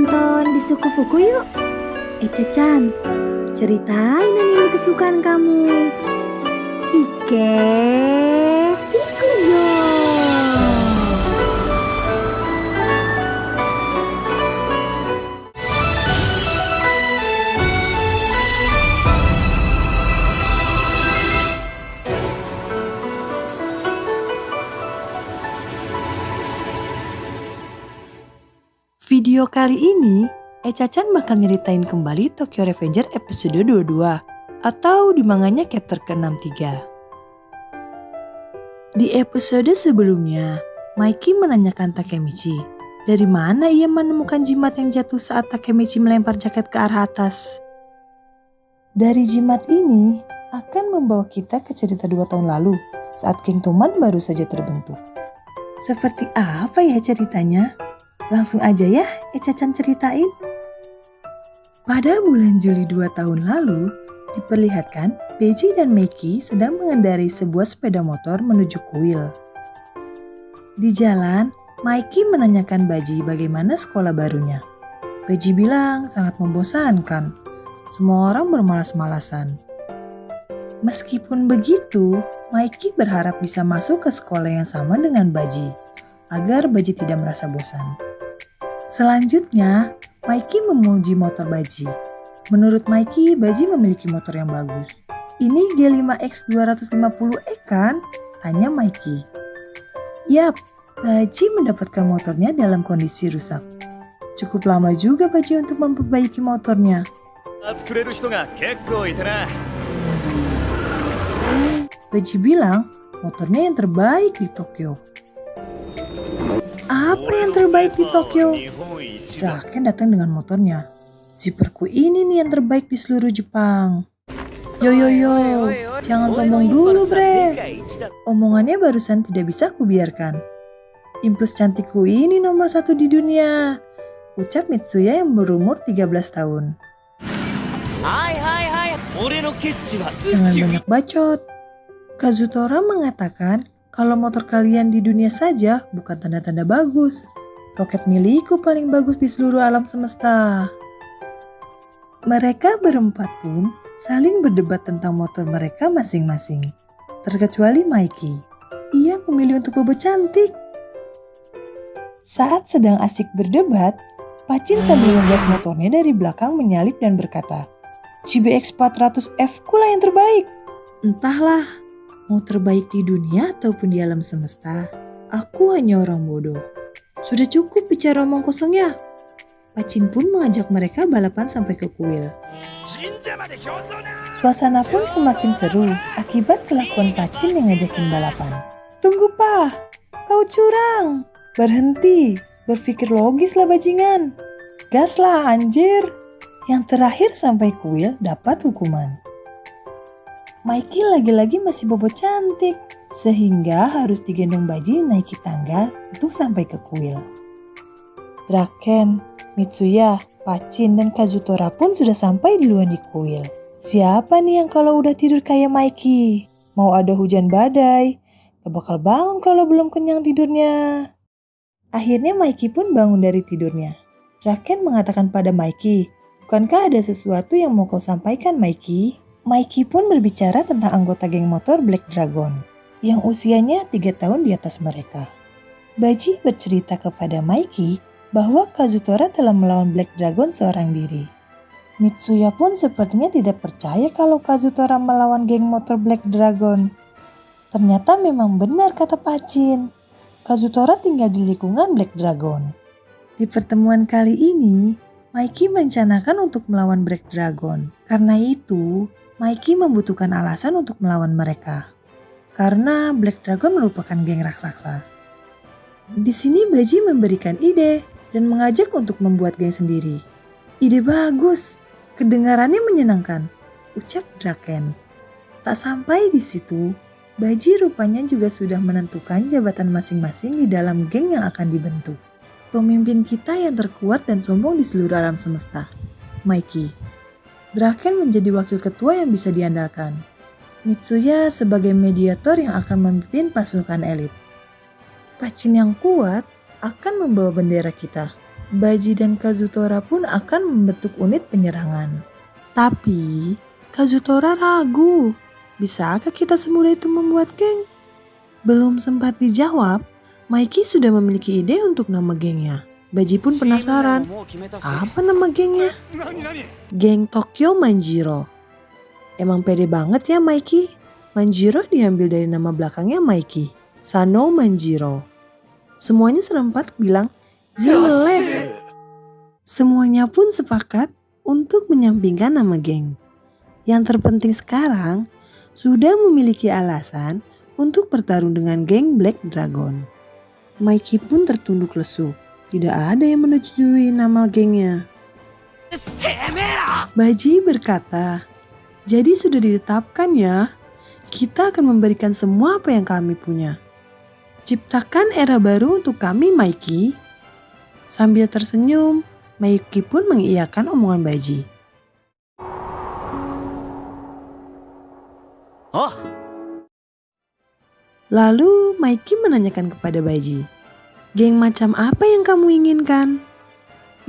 nonton di Suku Fuku yuk. Echa-chan, ceritain anime kesukaan kamu. Ike Ikuzo. Video kali ini, Echa-chan bakal nyeritain kembali Tokyo Revenger episode 22 atau di manganya chapter ke-63. Di episode sebelumnya, Maiki menanyakan Takemichi, dari mana ia menemukan jimat yang jatuh saat Takemichi melempar jaket ke arah atas. Dari jimat ini akan membawa kita ke cerita 2 tahun lalu saat geng Toman baru saja terbentuk. Seperti apa ya ceritanya? Langsung aja ya Echa-chan ceritain. Pada bulan Juli 2 tahun lalu, diperlihatkan Beiji dan Meiki sedang mengendarai sebuah sepeda motor menuju kuil. Di jalan, Maiki menanyakan Baji bagaimana sekolah barunya. Baji bilang sangat membosankan. Semua orang bermalas-malasan. Meskipun begitu, Maiki berharap bisa masuk ke sekolah yang sama dengan Baji, agar Baji tidak merasa bosan. Selanjutnya, Maiki memuji motor Baji. Menurut Maiki, Baji memiliki motor yang bagus. Ini G5X 250E kan? Tanya Maiki. Yap, Baji mendapatkan motornya dalam kondisi rusak. Cukup lama juga Baji untuk memperbaiki motornya. Baji bilang motornya yang terbaik di Tokyo. Apa yang terbaik di Tokyo? Draken datang dengan motornya. Zipperku ini nih yang terbaik di seluruh Jepang. Yo, jangan sombong dulu bre. Omongannya barusan tidak bisa kubiarkan. Impuls cantikku ini nomor 1 di dunia. Ucap Mitsuya yang berumur 13 tahun. Jangan banyak bacot. Kazutora mengatakan kalau motor kalian di dunia saja bukan tanda-tanda bagus. Roket milikku paling bagus di seluruh alam semesta. Mereka berempat pun saling berdebat tentang motor mereka masing-masing. Terkecuali Maiki. Ia memilih untuk bobo cantik. Saat sedang asik berdebat, Pacin sambil ngegas motornya dari belakang menyalip dan berkata, GBX 400F kula yang terbaik. Entahlah, mau terbaik di dunia ataupun di alam semesta, aku hanya orang bodoh. Sudah cukup bicara omong kosongnya. Pacin pun mengajak mereka balapan sampai ke kuil. Suasana pun semakin seru akibat kelakuan Pacin yang ngajakin balapan. Tunggu Pak, kau curang. Berhenti, berpikir logis lah bajingan. Gas lah anjir. Yang terakhir sampai kuil dapat hukuman. Maiki lagi-lagi masih bobo cantik, sehingga harus digendong Baji naiki tangga untuk sampai ke kuil. Draken, Mitsuya, Pacin, dan Kazutora pun sudah sampai duluan di kuil. Siapa nih yang kalau udah tidur kayak Maiki? Mau ada hujan badai, gak bakal bangun kalau belum kenyang tidurnya. Akhirnya Maiki pun bangun dari tidurnya. Draken mengatakan pada Maiki, bukankah ada sesuatu yang mau kau sampaikan Maiki? Maiki pun berbicara tentang anggota geng motor Black Dragon yang usianya 3 tahun di atas mereka. Baji bercerita kepada Maiki bahwa Kazutora telah melawan Black Dragon seorang diri. Mitsuya pun sepertinya tidak percaya kalau Kazutora melawan geng motor Black Dragon. Ternyata memang benar kata Pacin. Kazutora tinggal di lingkungan Black Dragon. Di pertemuan kali ini, Maiki merencanakan untuk melawan Black Dragon. Karena itu, Maiki membutuhkan alasan untuk melawan mereka. Karena Black Dragon merupakan geng raksasa. Di sini Baji memberikan ide dan mengajak untuk membuat geng sendiri. Ide bagus, kedengarannya menyenangkan, ucap Draken. Tak sampai di situ, Baji rupanya juga sudah menentukan jabatan masing-masing di dalam geng yang akan dibentuk. Pemimpin kita yang terkuat dan sombong di seluruh alam semesta, Maiki. Draken menjadi wakil ketua yang bisa diandalkan. Mitsuya sebagai mediator yang akan memimpin pasukan elit. Pacin yang kuat akan membawa bendera kita. Baji dan Kazutora pun akan membentuk unit penyerangan. Tapi Kazutora ragu, bisakah kita semudah itu membuat geng? Belum sempat dijawab, Maiki sudah memiliki ide untuk nama gengnya. Baji pun penasaran, apa nama gengnya? Geng Tokyo Manjiro. Emang pede banget ya Maiki. Manjiro diambil dari nama belakangnya Maiki, Sano Manjiro. Semuanya serempak bilang, jelek. Semuanya pun sepakat untuk menyampingkan nama geng. Yang terpenting sekarang, sudah memiliki alasan untuk bertarung dengan geng Black Dragon. Maiki pun tertunduk lesu. Tidak ada yang menyetujui nama gengnya. Baji berkata, jadi sudah ditetapkan ya, kita akan memberikan semua apa yang kami punya. Ciptakan era baru untuk kami Maiki. Sambil tersenyum, Maiki pun mengiyakan omongan Baji. Oh. Lalu Maiki menanyakan kepada Baji, geng macam apa yang kamu inginkan?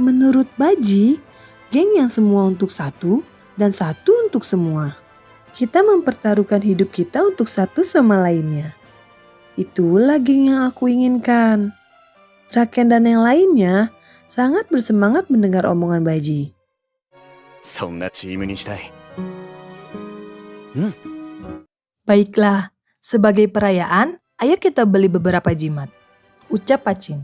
Menurut Baji, geng yang semua untuk satu dan satu untuk semua. Kita mempertaruhkan hidup kita untuk satu sama lainnya. Itulah geng yang aku inginkan. Draken dan yang lainnya sangat bersemangat mendengar omongan Baji. Baiklah, sebagai perayaan, ayo kita beli beberapa jimat, ucap Pachin.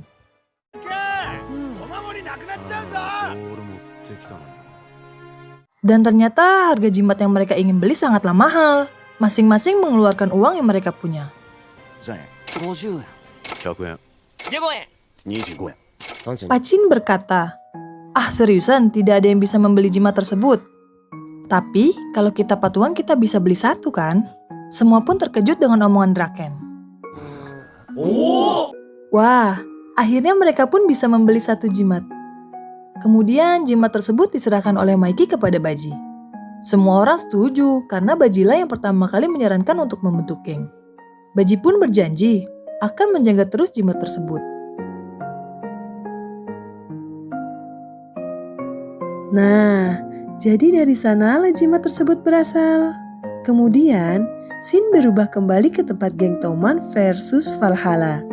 Dan ternyata harga jimat yang mereka ingin beli sangatlah mahal. Masing-masing mengeluarkan uang yang mereka punya. Pachin berkata, seriusan tidak ada yang bisa membeli jimat tersebut. Tapi kalau kita patungan kita bisa beli satu kan? Semua pun terkejut dengan omongan Draken. Wah, akhirnya mereka pun bisa membeli satu jimat. Kemudian jimat tersebut diserahkan oleh Maiki kepada Baji. Semua orang setuju karena Bajilah yang pertama kali menyarankan untuk membentuk geng. Baji pun berjanji akan menjaga terus jimat tersebut. Nah, jadi dari sanalah jimat tersebut berasal. Kemudian, scene berubah kembali ke tempat geng Toman versus Valhalla.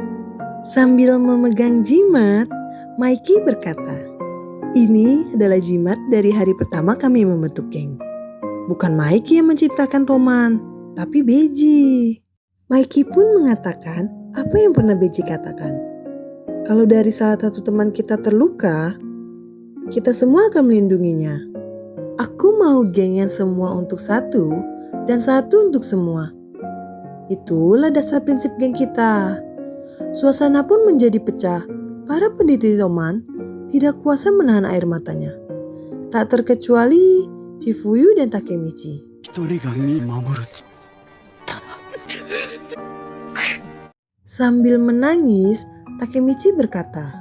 Sambil memegang jimat, Maiki berkata, ini adalah jimat dari hari pertama kami membentuk geng. Bukan Maiki yang menciptakan Toman, tapi Beji. Maiki pun mengatakan apa yang pernah Beji katakan. Kalau dari salah satu teman kita terluka, kita semua akan melindunginya. Aku mau geng yang semua untuk satu dan satu untuk semua. Itulah dasar prinsip geng kita. Suasana pun menjadi pecah. Para pendiri Toman tidak kuasa menahan air matanya. Tak terkecuali Chifuyu dan Takemichi. Sambil menangis, Takemichi berkata,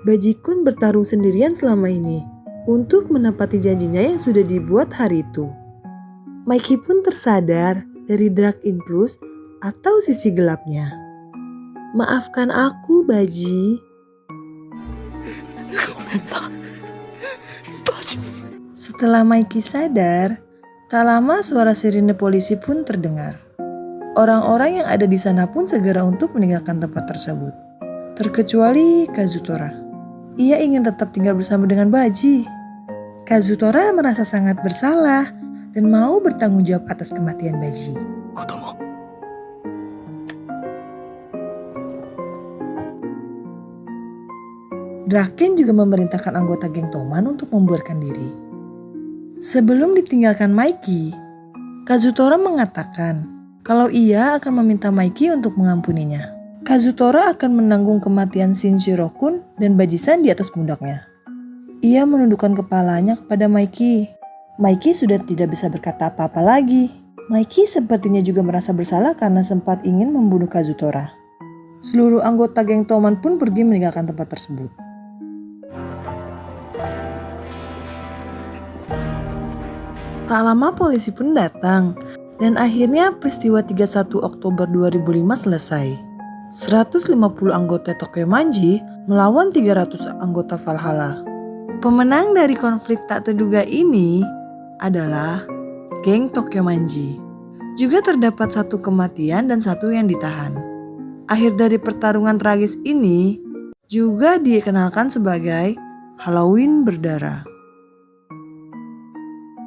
Baji-kun bertarung sendirian selama ini untuk menepati janjinya yang sudah dibuat hari itu. Maiki pun tersadar dari Dark Influence atau sisi gelapnya. Maafkan aku, Baji. Setelah Maiki sadar, tak lama suara sirine polisi pun terdengar. Orang-orang yang ada di sana pun segera untuk meninggalkan tempat tersebut. Terkecuali Kazutora. Ia ingin tetap tinggal bersama dengan Baji. Kazutora merasa sangat bersalah dan mau bertanggung jawab atas kematian Baji. Draken juga memerintahkan anggota geng Toman untuk membuarkan diri. Sebelum ditinggalkan Maiki, Kazutora mengatakan kalau ia akan meminta Maiki untuk mengampuninya. Kazutora akan menanggung kematian Shinjiro-kun dan Baji-san di atas pundaknya. Ia menundukkan kepalanya kepada Maiki. Maiki sudah tidak bisa berkata apa-apa lagi. Maiki sepertinya juga merasa bersalah karena sempat ingin membunuh Kazutora. Seluruh anggota geng Toman pun pergi meninggalkan tempat tersebut. Tak lama polisi pun datang dan akhirnya peristiwa 31 Oktober 2005 selesai. 150 anggota Tokyomanji melawan 300 anggota Valhalla. Pemenang dari konflik tak terduga ini adalah geng Tokyomanji. Juga terdapat 1 kematian dan 1 yang ditahan. Akhir dari pertarungan tragis ini juga dikenalkan sebagai Halloween berdarah.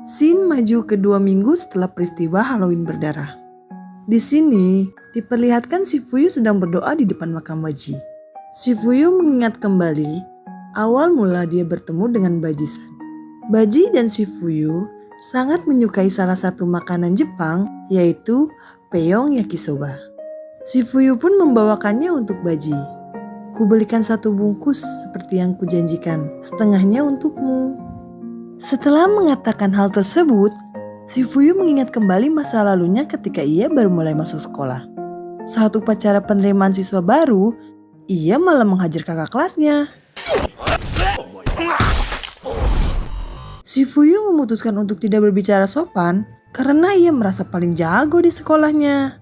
Scene maju ke 2 minggu setelah peristiwa Halloween berdarah. Di sini diperlihatkan Shifuyu sedang berdoa di depan makam Baji. Shifuyu mengingat kembali awal mula dia bertemu dengan Baji-san. Baji dan Shifuyu sangat menyukai salah satu makanan Jepang, yaitu peyong yakisoba. Shifuyu pun membawakannya untuk Baji. Kubelikan 1 bungkus seperti yang kujanjikan, setengahnya untukmu. Setelah mengatakan hal tersebut, Shifuyu mengingat kembali masa lalunya ketika ia baru mulai masuk sekolah. Saat upacara penerimaan siswa baru, ia malah menghajar kakak kelasnya. Shifuyu memutuskan untuk tidak berbicara sopan karena ia merasa paling jago di sekolahnya.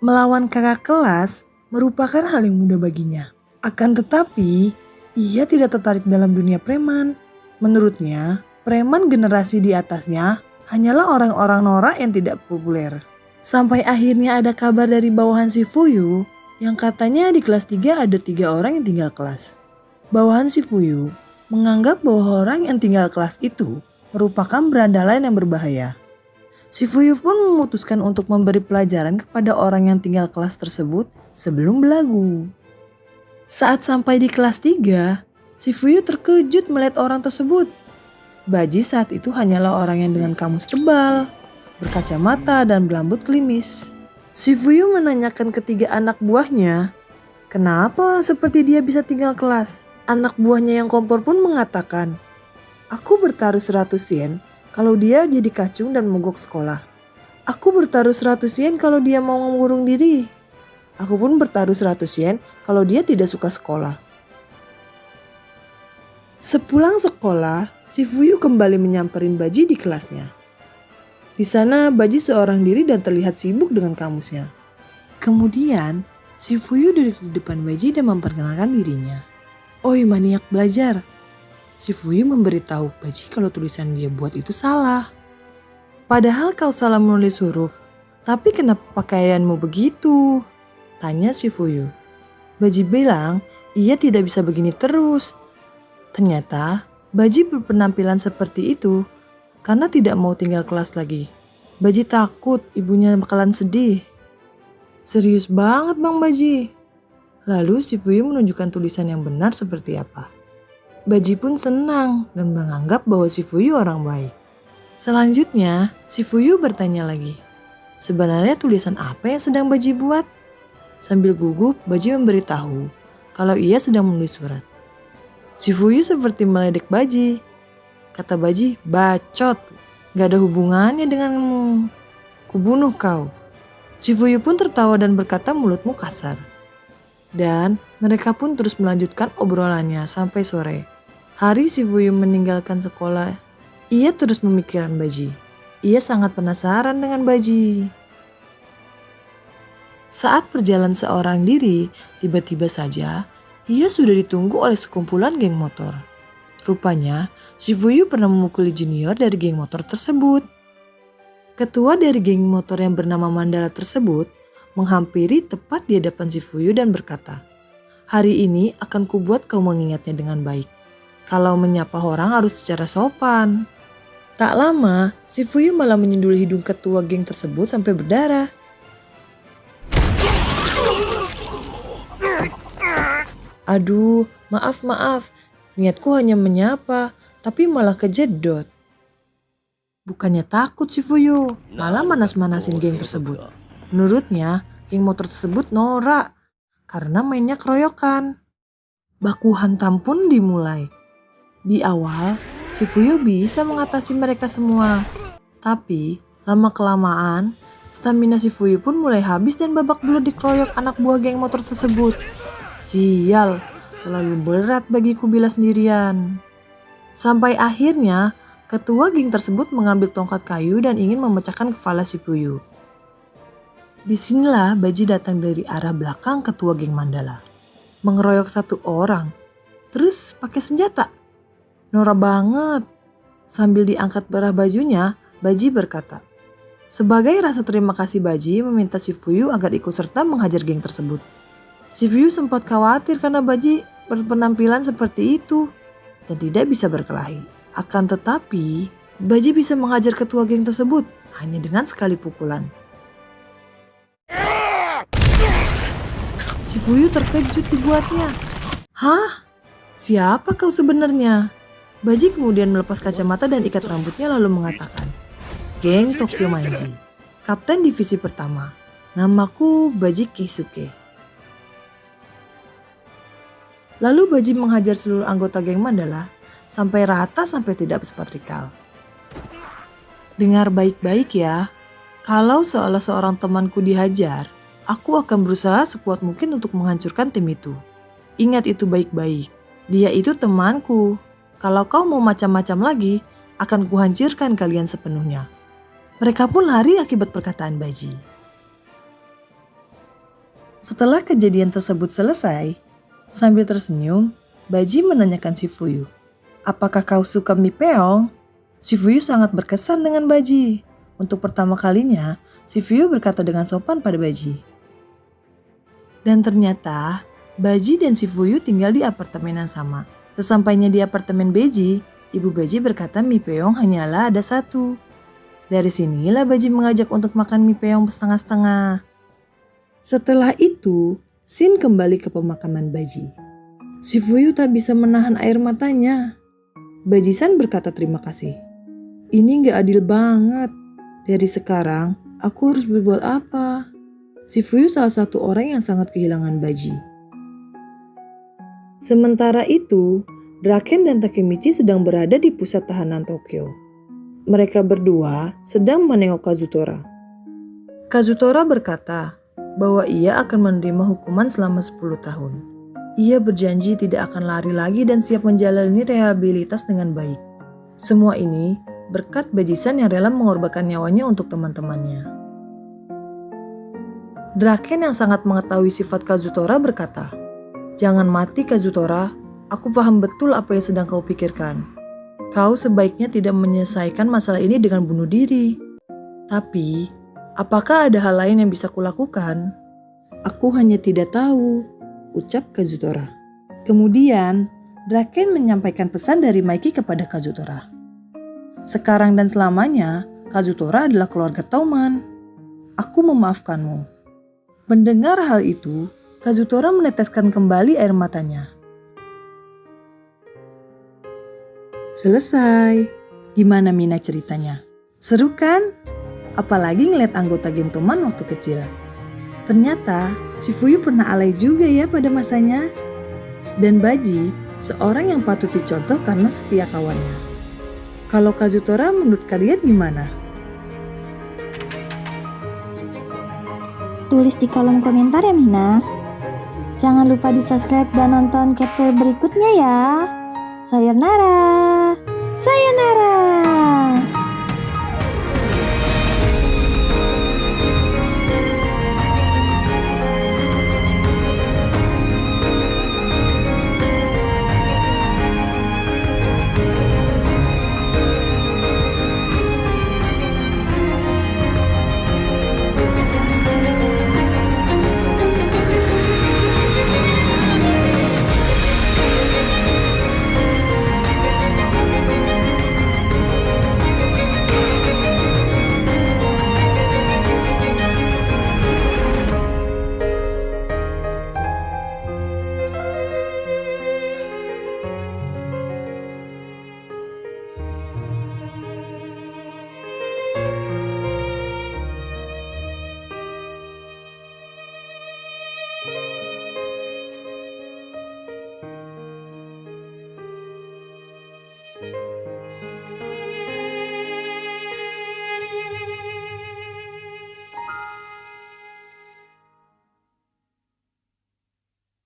Melawan kakak kelas merupakan hal yang mudah baginya. Akan tetapi, ia tidak tertarik dalam dunia preman. Menurutnya, preman generasi di atasnya hanyalah orang-orang norak yang tidak populer. Sampai akhirnya ada kabar dari bawahan Shifuyu yang katanya di kelas 3 ada 3 orang yang tinggal kelas. Bawahan Shifuyu menganggap bahwa orang yang tinggal kelas itu merupakan berandalan yang berbahaya. Shifuyu pun memutuskan untuk memberi pelajaran kepada orang yang tinggal kelas tersebut sebelum belagu. Saat sampai di kelas 3, Shifuyu terkejut melihat orang tersebut. Baji saat itu hanyalah orang yang dengan kamus tebal, berkacamata dan berambut klimis. Shifuyu menanyakan ketiga anak buahnya, kenapa orang seperti dia bisa tinggal kelas? Anak buahnya yang kompor pun mengatakan, aku bertaruh 100 yen kalau dia jadi kacung dan mogok sekolah. Aku bertaruh 100 yen kalau dia mau mengurung diri. Aku pun bertaruh 100 yen kalau dia tidak suka sekolah. Sepulang sekolah, Shifuyu kembali menyamperin Baji di kelasnya. Di sana Baji seorang diri dan terlihat sibuk dengan kamusnya. Kemudian Shifuyu duduk di depan Baji dan memperkenalkan dirinya. Oi maniak belajar. Shifuyu memberitahu Baji kalau tulisan dia buat itu salah. Padahal kau salah menulis huruf, tapi kenapa pakaianmu begitu? Tanya Shifuyu. Baji bilang ia tidak bisa begini terus. Ternyata Baji berpenampilan seperti itu karena tidak mau tinggal kelas lagi. Baji takut ibunya bakalan sedih. Serius banget Bang Baji. Lalu Shifuyu menunjukkan tulisan yang benar seperti apa. Baji pun senang dan menganggap bahwa Shifuyu orang baik. Selanjutnya Shifuyu bertanya lagi. Sebenarnya tulisan apa yang sedang Baji buat? Sambil gugup Baji memberitahu kalau ia sedang menulis surat. Shifuyu seperti meledek Baji. Kata Baji, bacot, gak ada hubungannya denganmu. Kubunuh kau. Shifuyu pun tertawa dan berkata mulutmu kasar. Dan mereka pun terus melanjutkan obrolannya sampai sore. Hari Shifuyu meninggalkan sekolah, ia terus memikirkan Baji. Ia sangat penasaran dengan Baji. Saat berjalan seorang diri, tiba-tiba saja ia sudah ditunggu oleh sekumpulan geng motor. Rupanya, Shifuyu pernah memukuli junior dari geng motor tersebut. Ketua dari geng motor yang bernama Mandala tersebut menghampiri tepat di hadapan Shifuyu dan berkata, hari ini akan kubuat kau mengingatnya dengan baik. Kalau menyapa orang harus secara sopan. Tak lama, Shifuyu malah menyundul hidung ketua geng tersebut sampai berdarah. Aduh, maaf, niatku hanya menyapa, tapi malah kejedot. Bukannya takut Shifuyu, malah manas-manasin geng tersebut. Menurutnya, geng motor tersebut norak, karena mainnya keroyokan. Baku hantam pun dimulai. Di awal, Shifuyu bisa mengatasi mereka semua. Tapi, lama-kelamaan, stamina Shifuyu pun mulai habis dan babak belur dikeroyok anak buah geng motor tersebut. Sial, terlalu berat bagiku bila sendirian. Sampai akhirnya, ketua geng tersebut mengambil tongkat kayu dan ingin memecahkan kepala Shifuyu. Disinilah Baji datang dari arah belakang ketua geng Mandala. Mengeroyok satu orang, terus pakai senjata. Norak banget. Sambil diangkat berah bajunya, Baji berkata, sebagai rasa terima kasih Baji meminta si Fuyu agar ikut serta menghajar geng tersebut. Si Fuyu sempat khawatir karena Baji berpenampilan seperti itu dan tidak bisa berkelahi. Akan tetapi, Baji bisa menghajar ketua geng tersebut hanya dengan sekali pukulan. Si Fuyu terkejut dibuatnya. Hah? Siapa kau sebenarnya? Baji kemudian melepas kacamata dan ikat rambutnya lalu mengatakan, Geng Tokyo Manji, Kapten Divisi Pertama, namaku Baji Keisuke. Lalu Baji menghajar seluruh anggota geng Mandala sampai rata sampai tidak sempat recall. Dengar baik-baik ya, kalau seolah seorang temanku dihajar, aku akan berusaha sekuat mungkin untuk menghancurkan tim itu. Ingat itu baik-baik, dia itu temanku. Kalau kau mau macam-macam lagi, akan kuhancurkan kalian sepenuhnya. Mereka pun lari akibat perkataan Baji. Setelah kejadian tersebut selesai, sambil tersenyum, Baji menanyakan si Fuyu, apakah kau suka mie peong? Si Fuyu sangat berkesan dengan Baji. Untuk pertama kalinya, si Fuyu berkata dengan sopan pada Baji. Dan ternyata, Baji dan si Fuyu tinggal di apartemen yang sama. Sesampainya di apartemen Baji, ibu Baji berkata mie peong hanyalah ada satu. Dari sinilah Baji mengajak untuk makan mie peong setengah-setengah. Setelah itu, Shin kembali ke pemakaman Baji. Si Fuyu tak bisa menahan air matanya. Baji-san berkata terima kasih. Ini gak adil banget. Dari sekarang, aku harus berbuat apa? Si Fuyu salah satu orang yang sangat kehilangan Baji. Sementara itu, Draken dan Takemichi sedang berada di pusat tahanan Tokyo. Mereka berdua sedang menengok Kazutora. Kazutora berkata bahwa ia akan menerima hukuman selama 10 tahun. Ia berjanji tidak akan lari lagi dan siap menjalani rehabilitas dengan baik. Semua ini berkat Baji-san yang rela mengorbankan nyawanya untuk teman-temannya. Draken yang sangat mengetahui sifat Kazutora berkata, jangan mati Kazutora, aku paham betul apa yang sedang kau pikirkan. Kau sebaiknya tidak menyelesaikan masalah ini dengan bunuh diri. Tapi, apakah ada hal lain yang bisa kulakukan? Aku hanya tidak tahu, ucap Kazutora. Kemudian, Draken menyampaikan pesan dari Maiki kepada Kazutora. Sekarang dan selamanya, Kazutora adalah keluarga Touman. Aku memaafkanmu. Mendengar hal itu, Kazutora meneteskan kembali air matanya. Selesai. Gimana Mina ceritanya? Seru kan? Apalagi ngeliat anggota geng Touman waktu kecil. Ternyata si Fuyu pernah alay juga ya pada masanya. Dan Baji, seorang yang patut dicontoh karena setia kawannya. Kalau Kazutora menurut kalian gimana? Tulis di kolom komentar ya Mina. Jangan lupa di subscribe dan nonton chapter berikutnya ya. Sayonara. Sayonara.